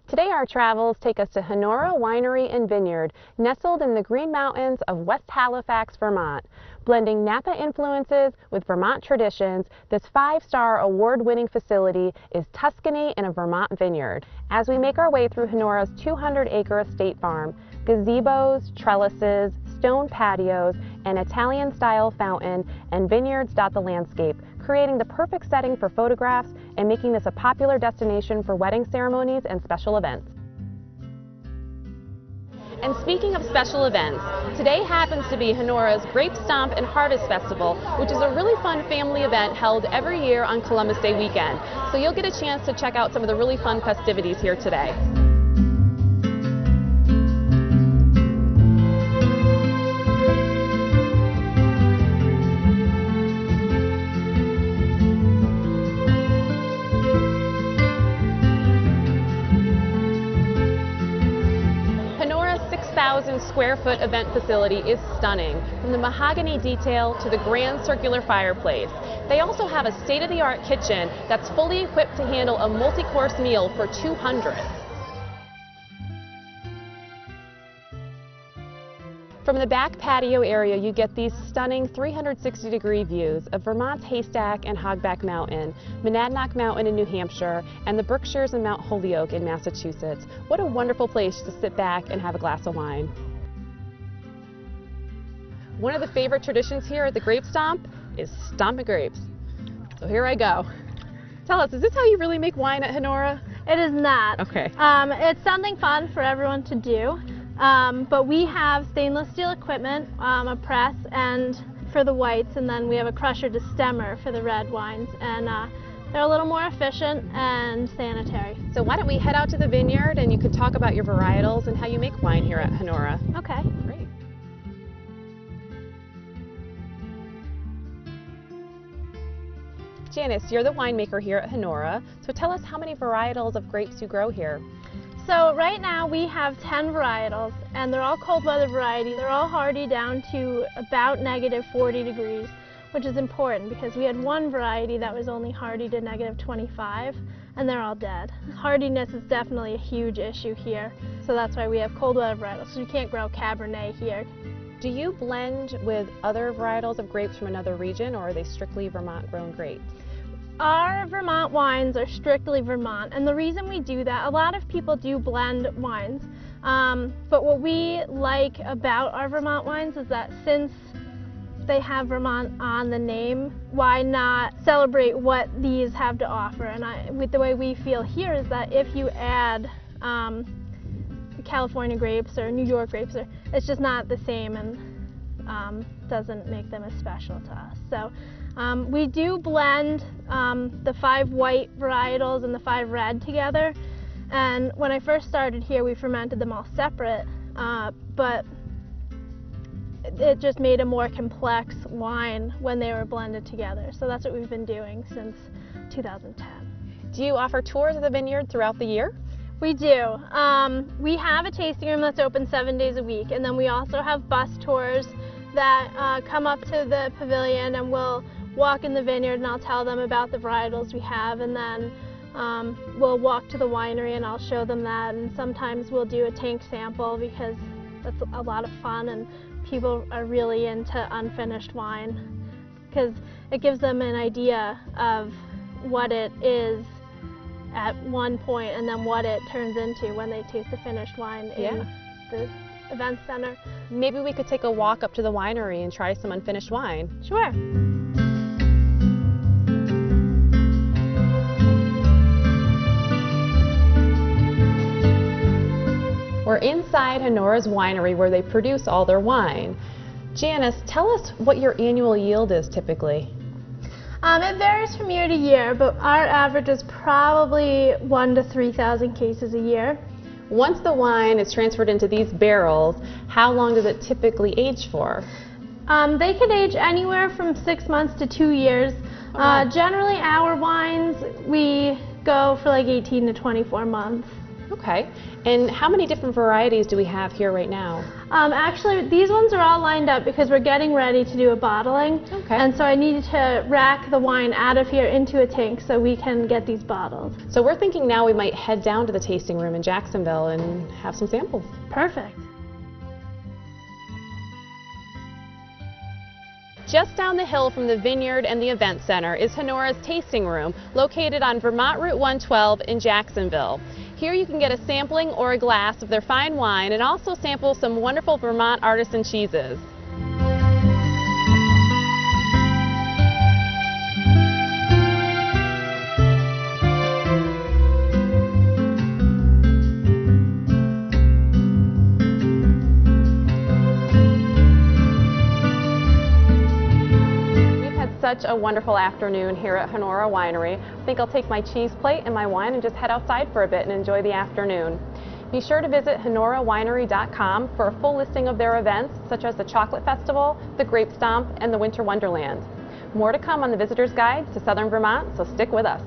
Today our travels take us to Honora Winery and Vineyard, nestled in the Green Mountains of West Halifax, Vermont. Blending Napa influences with Vermont traditions, this 5-star award-winning facility is Tuscany in a Vermont vineyard. As we make our way through Honora's 200-acre estate farm, gazebos, trellises, stone patios, an Italian-style fountain, and vineyards dot the landscape, creating the perfect setting for photographs and making this a popular destination for wedding ceremonies and special events. And speaking of special events, today happens to be Honora's Grape Stomp and Harvest Festival, which is a really fun family event held every year on Columbus Day weekend. So you'll get a chance to check out some of the really fun festivities here today. Square foot event facility is stunning, from the mahogany detail to the grand circular fireplace. They also have a state-of-the-art kitchen that's fully equipped to handle a multi-course meal for 200. From the back patio area, you get these stunning 360-degree views of Vermont's Haystack and Hogback Mountain, Monadnock Mountain in New Hampshire, and the Berkshires and Mount Holyoke in Massachusetts. What a wonderful place to sit back and have a glass of wine. One of the favorite traditions here at the Grape Stomp is stomping grapes. So here I go. Tell us, is this how you really make wine at Honora? It is not. Okay. It's something fun for everyone to do. But we have stainless steel equipment, a press and for the whites, and then we have a crusher to stemmer for the red wines, and they're a little more efficient and sanitary. So why don't we head out to the vineyard and you can talk about your varietals and how you make wine here at Honora. Okay. Great. Janice, you're the winemaker here at Honora, so tell us how many varietals of grapes you grow here. So right now we have 10 varietals, and they're all cold weather varieties. They're all hardy down to about -40 degrees, which is important because we had one variety that was only hardy to -25, and they're all dead. Hardiness is definitely a huge issue here, so that's why we have cold weather varietals. So you can't grow Cabernet here. Do you blend with other varietals of grapes from another region, or are they strictly Vermont-grown grapes? Our Vermont wines are strictly Vermont, and the reason we do that, a lot of people do blend wines, but what we like about our Vermont wines is that since they have Vermont on the name, why not celebrate what these have to offer? And with the way we feel here is that if you add California grapes or New York grapes, it's just not the same and doesn't make them as special to us. So we do blend the 5 white varietals and the 5 red together, and when I first started here we fermented them all separate, but it just made a more complex wine when they were blended together. So that's what we've been doing since 2010. Do you offer tours of the vineyard throughout the year? We do. We have a tasting room that's open 7 days a week, and then we also have bus tours that come up to the pavilion, and we'll walk in the vineyard and I'll tell them about the varietals we have, and then we'll walk to the winery and I'll show them that, and sometimes we'll do a tank sample because that's a lot of fun and people are really into unfinished wine because it gives them an idea of what it is at one point and then what it turns into when they taste the finished wine in the event center. Maybe we could take a walk up to the winery and try some unfinished wine. Sure. We're inside Honora's winery where they produce all their wine. Janice, tell us what your annual yield is typically. It varies from year to year, but our average is probably 1,000 to 3,000 cases a year. Once the wine is transferred into these barrels, how long does it typically age for? They can age anywhere from 6 months to 2 years. Generally, our wines, we go for like 18 to 24 months. Okay. And how many different varieties do we have here right now? Actually, these ones are all lined up because we're getting ready to do a bottling. Okay. And so I needed to rack the wine out of here into a tank so we can get these bottled. So we're thinking now we might head down to the tasting room in Jacksonville and have some samples. Perfect. Just down the hill from the vineyard and the event center is Honora's tasting room, located on Vermont Route 112 in Jacksonville. Here you can get a sampling or a glass of their fine wine and also sample some wonderful Vermont artisan cheeses. Such a wonderful afternoon here at Honora Winery. I think I'll take my cheese plate and my wine and just head outside for a bit and enjoy the afternoon. Be sure to visit honorawinery.com for a full listing of their events, such as the Chocolate Festival, the Grape Stomp, and the Winter Wonderland. More to come on the Visitor's Guide to Southern Vermont, so stick with us.